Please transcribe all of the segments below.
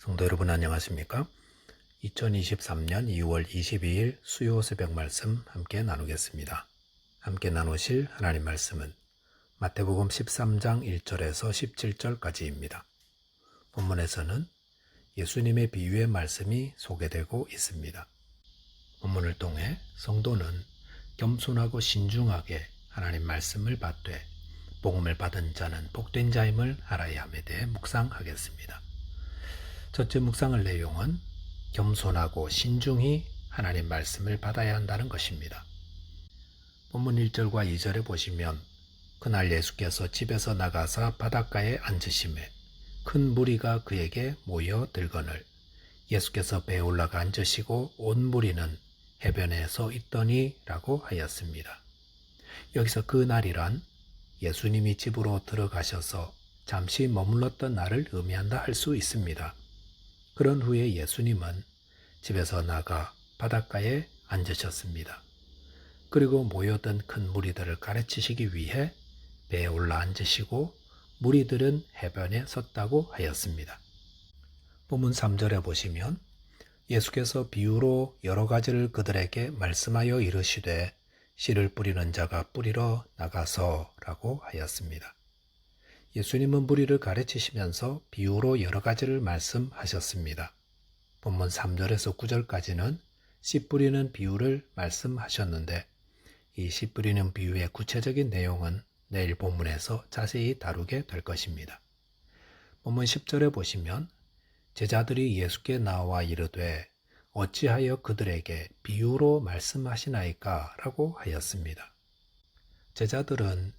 성도 여러분 안녕하십니까? 2023년 2월 22일 수요 새벽 말씀 함께 나누겠습니다. 함께 나누실 하나님 말씀은 마태복음 13장 1절에서 17절까지입니다. 본문에서는 예수님의 비유의 말씀이 소개되고 있습니다. 본문을 통해 성도는 겸손하고 신중하게 하나님 말씀을 받되 복음을 받은 자는 복된 자임을 알아야 함에 대해 묵상하겠습니다. 첫째 묵상할 내용은 겸손하고 신중히 하나님 말씀을 받아야 한다는 것입니다. 본문 1절과 2절에 보시면 그날 예수께서 집에서 나가사 바닷가에 앉으심에 큰 무리가 그에게 모여 들거늘 예수께서 배에 올라가 앉으시고 온 무리는 해변에 서 있더니 라고 하였습니다. 여기서 그날이란 예수님이 집으로 들어가셔서 잠시 머물렀던 날을 의미한다 할 수 있습니다. 그런 후에 예수님은 집에서 나가 바닷가에 앉으셨습니다. 그리고 모여든 큰 무리들을 가르치시기 위해 배에 올라 앉으시고 무리들은 해변에 섰다고 하였습니다. 본문 3절에 보시면 예수께서 비유로 여러 가지를 그들에게 말씀하여 이르시되 씨를 뿌리는 자가 뿌리러 나가서 라고 하였습니다. 예수님은 무리를 가르치시면서 비유로 여러 가지를 말씀하셨습니다. 본문 3절에서 9절까지는 씨 뿌리는 비유를 말씀하셨는데 이 씨 뿌리는 비유의 구체적인 내용은 내일 본문에서 자세히 다루게 될 것입니다. 본문 10절에 보시면 제자들이 예수께 나와 이르되 어찌하여 그들에게 비유로 말씀하시나이까 라고 하였습니다. 제자들은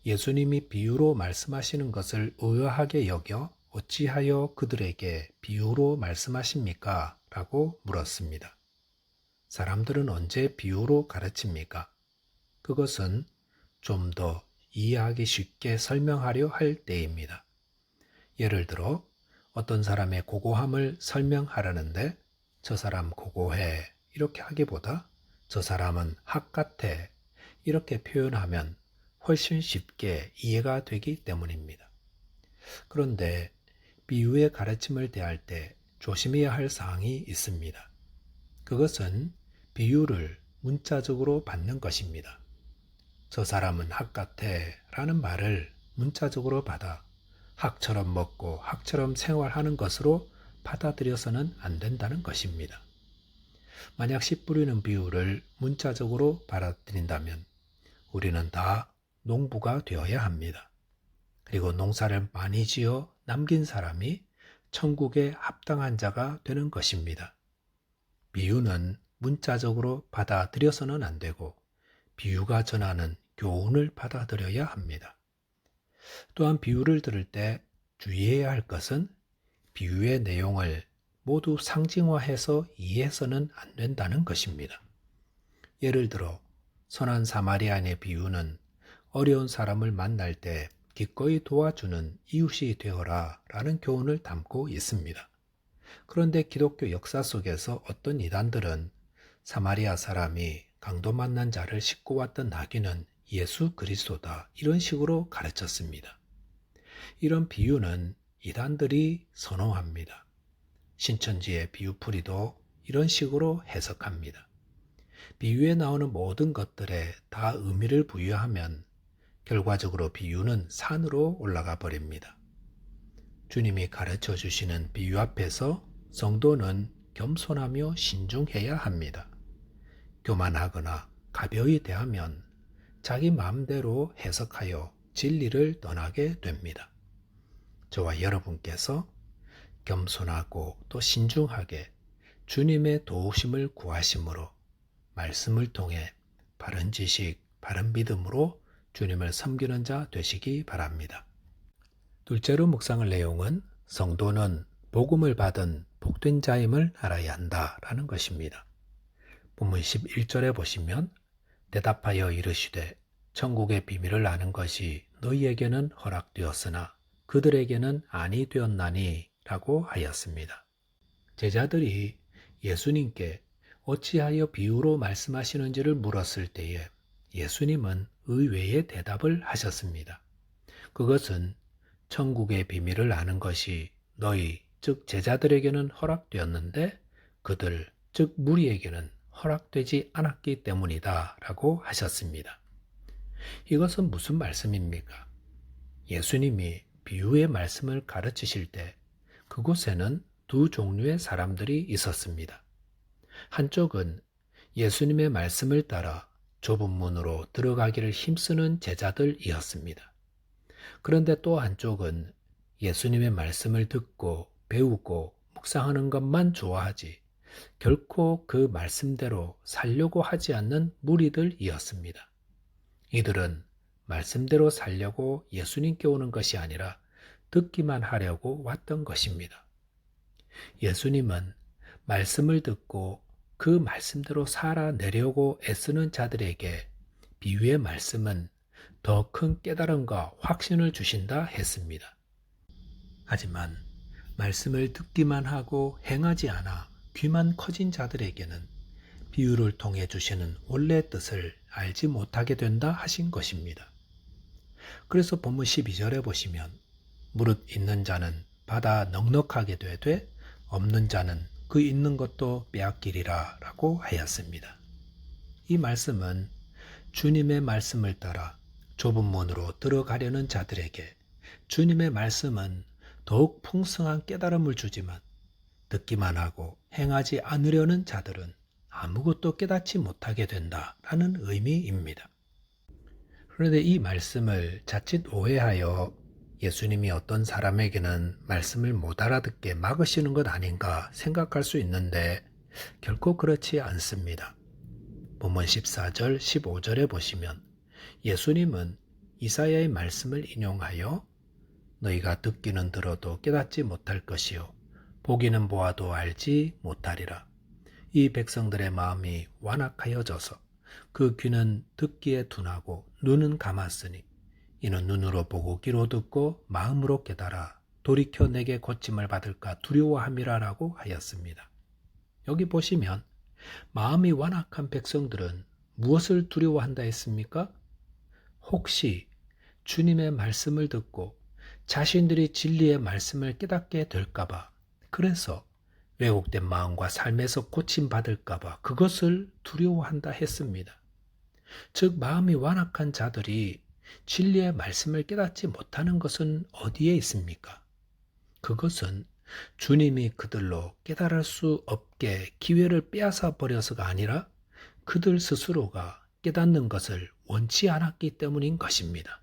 예수님이 비유로 말씀하시는 것을 의아하게 여겨 어찌하여 그들에게 비유로 말씀하십니까? 라고 물었습니다. 사람들은 언제 비유로 가르칩니까? 그것은 좀 더 이해하기 쉽게 설명하려 할 때입니다. 예를 들어 어떤 사람의 고고함을 설명하려는데 저 사람 고고해 이렇게 하기보다 저 사람은 학 같아 이렇게 표현하면 훨씬 쉽게 이해가 되기 때문입니다. 그런데 비유의 가르침을 대할 때 조심해야 할 사항이 있습니다. 그것은 비유를 문자적으로 받는 것입니다. 저 사람은 학 같아 라는 말을 문자적으로 받아 학처럼 먹고 학처럼 생활하는 것으로 받아들여서는 안 된다는 것입니다. 만약 씨 뿌리는 비유를 문자적으로 받아들인다면 우리는 다 농부가 되어야 합니다. 그리고 농사를 많이 지어 남긴 사람이 천국에 합당한 자가 되는 것입니다. 비유는 문자적으로 받아들여서는 안 되고 비유가 전하는 교훈을 받아들여야 합니다. 또한 비유를 들을 때 주의해야 할 것은 비유의 내용을 모두 상징화해서 이해해서는 안 된다는 것입니다. 예를 들어 선한 사마리아인의 비유는 어려운 사람을 만날 때 기꺼이 도와주는 이웃이 되어라 라는 교훈을 담고 있습니다. 그런데 기독교 역사 속에서 어떤 이단들은 사마리아 사람이 강도 만난 자를 싣고 왔던 나귀는 예수 그리스도다 이런 식으로 가르쳤습니다. 이런 비유는 이단들이 선호합니다. 신천지의 비유풀이도 이런 식으로 해석합니다. 비유에 나오는 모든 것들에 다 의미를 부여하면 결과적으로 비유는 산으로 올라가 버립니다. 주님이 가르쳐 주시는 비유 앞에서 성도는 겸손하며 신중해야 합니다. 교만하거나 가벼이 대하면 자기 마음대로 해석하여 진리를 떠나게 됩니다. 저와 여러분께서 겸손하고 또 신중하게 주님의 도우심을 구하심으로 말씀을 통해 바른 지식, 바른 믿음으로 주님을 섬기는 자 되시기 바랍니다. 둘째로 묵상할 내용은 성도는 복음을 받은 복된 자임을 알아야 한다라는 것입니다. 본문 11절에 보시면 대답하여 이르시되 천국의 비밀을 아는 것이 너희에게는 허락되었으나 그들에게는 아니 되었나니 라고 하였습니다. 제자들이 예수님께 어찌하여 비유로 말씀하시는지를 물었을 때에 예수님은 의외의 대답을 하셨습니다. 그것은 천국의 비밀을 아는 것이 너희 즉 제자들에게는 허락되었는데 그들, 즉 무리에게는 허락되지 않았기 때문이다 라고 하셨습니다. 이것은 무슨 말씀입니까? 예수님이 비유의 말씀을 가르치실 때 그곳에는 두 종류의 사람들이 있었습니다. 한쪽은 예수님의 말씀을 따라 좁은 문으로 들어가기를 힘쓰는 제자들이었습니다. 그런데 또 한쪽은 예수님의 말씀을 듣고 배우고 묵상하는 것만 좋아하지 결코 그 말씀대로 살려고 하지 않는 무리들이었습니다. 이들은 말씀대로 살려고 예수님께 오는 것이 아니라 듣기만 하려고 왔던 것입니다. 예수님은 말씀을 듣고 그 말씀대로 살아내려고 애쓰는 자들에게 비유의 말씀은 더 큰 깨달음과 확신을 주신다 했습니다. 하지만 말씀을 듣기만 하고 행하지 않아 귀만 커진 자들에게는 비유를 통해 주시는 원래 뜻을 알지 못하게 된다 하신 것입니다. 그래서 본문 12절에 보시면 무릇 있는 자는 받아 넉넉하게 되되 없는 자는 그 있는 것도 빼앗기리라 라고 하였습니다. 이 말씀은 주님의 말씀을 따라 좁은 문으로 들어가려는 자들에게 주님의 말씀은 더욱 풍성한 깨달음을 주지만 듣기만 하고 행하지 않으려는 자들은 아무것도 깨닫지 못하게 된다라는 의미입니다. 그런데 이 말씀을 자칫 오해하여 예수님이 어떤 사람에게는 말씀을 못 알아듣게 막으시는 것 아닌가 생각할 수 있는데 결코 그렇지 않습니다. 본문 14절, 15절에 보시면 예수님은 이사야의 말씀을 인용하여 너희가 듣기는 들어도 깨닫지 못할 것이요 보기는 보아도 알지 못하리라. 이 백성들의 마음이 완악하여져서 그 귀는 듣기에 둔하고 눈은 감았으니 이는 눈으로 보고 귀로 듣고 마음으로 깨달아 돌이켜 내게 고침을 받을까 두려워함이라 라고 하였습니다. 여기 보시면 마음이 완악한 백성들은 무엇을 두려워한다 했습니까? 혹시 주님의 말씀을 듣고 자신들이 진리의 말씀을 깨닫게 될까봐, 그래서 왜곡된 마음과 삶에서 고침받을까봐 그것을 두려워한다 했습니다. 즉 마음이 완악한 자들이 진리의 말씀을 깨닫지 못하는 것은 어디에 있습니까? 그것은 주님이 그들로 깨달을 수 없게 기회를 빼앗아 버려서가 아니라 그들 스스로가 깨닫는 것을 원치 않았기 때문인 것입니다.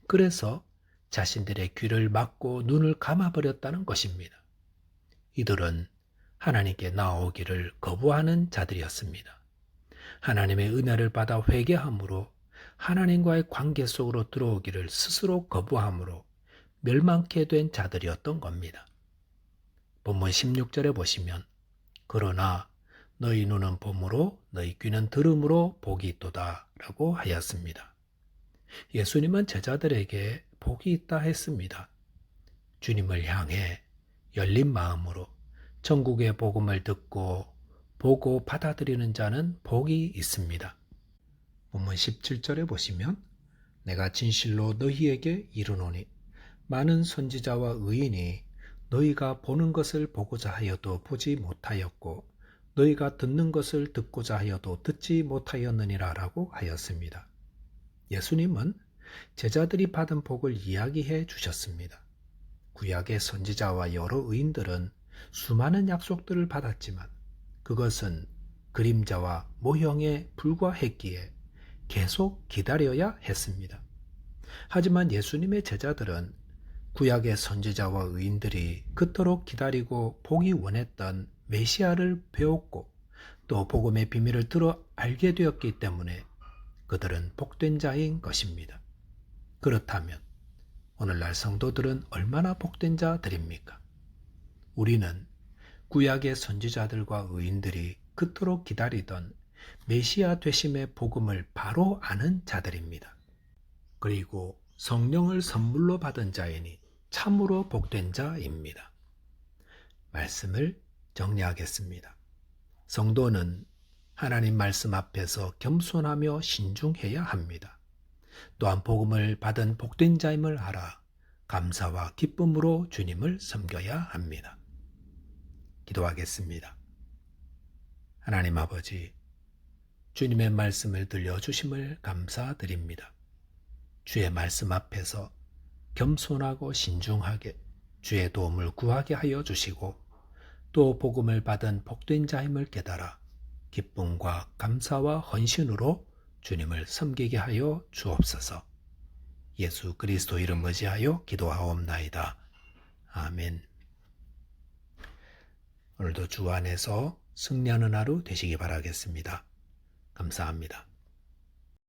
그래서 자신들의 귀를 막고 눈을 감아버렸다는 것입니다. 이들은 하나님께 나오기를 거부하는 자들이었습니다. 하나님의 은혜를 받아 회개함으로 하나님과의 관계 속으로 들어오기를 스스로 거부함으로 멸망케 된 자들이었던 겁니다. 본문 16절에 보시면 그러나 너희 눈은 봄으로 너희 귀는 들음으로 복이 있도다 라고 하였습니다. 예수님은 제자들에게 복이 있다 했습니다. 주님을 향해 열린 마음으로 천국의 복음을 듣고 보고 받아들이는 자는 복이 있습니다. 본문 17절에 보시면 내가 진실로 너희에게 이르노니 많은 선지자와 의인이 너희가 보는 것을 보고자 하여도 보지 못하였고 너희가 듣는 것을 듣고자 하여도 듣지 못하였느니라 라고 하였습니다. 예수님은 제자들이 받은 복을 이야기해 주셨습니다. 구약의 선지자와 여러 의인들은 수많은 약속들을 받았지만 그것은 그림자와 모형에 불과했기에 계속 기다려야 했습니다. 하지만 예수님의 제자들은 구약의 선지자와 의인들이 그토록 기다리고 보기 원했던 메시아를 배웠고 또 복음의 비밀을 들어 알게 되었기 때문에 그들은 복된 자인 것입니다. 그렇다면 오늘날 성도들은 얼마나 복된 자들입니까? 우리는 구약의 선지자들과 의인들이 그토록 기다리던 메시아 되심의 복음을 바로 아는 자들입니다. 그리고 성령을 선물로 받은 자이니 참으로 복된 자입니다. 말씀을 정리하겠습니다. 성도는 하나님 말씀 앞에서 겸손하며 신중해야 합니다. 또한 복음을 받은 복된 자임을 알아 감사와 기쁨으로 주님을 섬겨야 합니다. 기도하겠습니다. 하나님 아버지, 주님의 말씀을 들려주심을 감사드립니다. 주의 말씀 앞에서 겸손하고 신중하게 주의 도움을 구하게 하여 주시고 또 복음을 받은 복된 자임을 깨달아 기쁨과 감사와 헌신으로 주님을 섬기게 하여 주옵소서. 예수 그리스도 이름 의지하여 기도하옵나이다. 아멘. 오늘도 주 안에서 승리하는 하루 되시기 바라겠습니다. 감사합니다.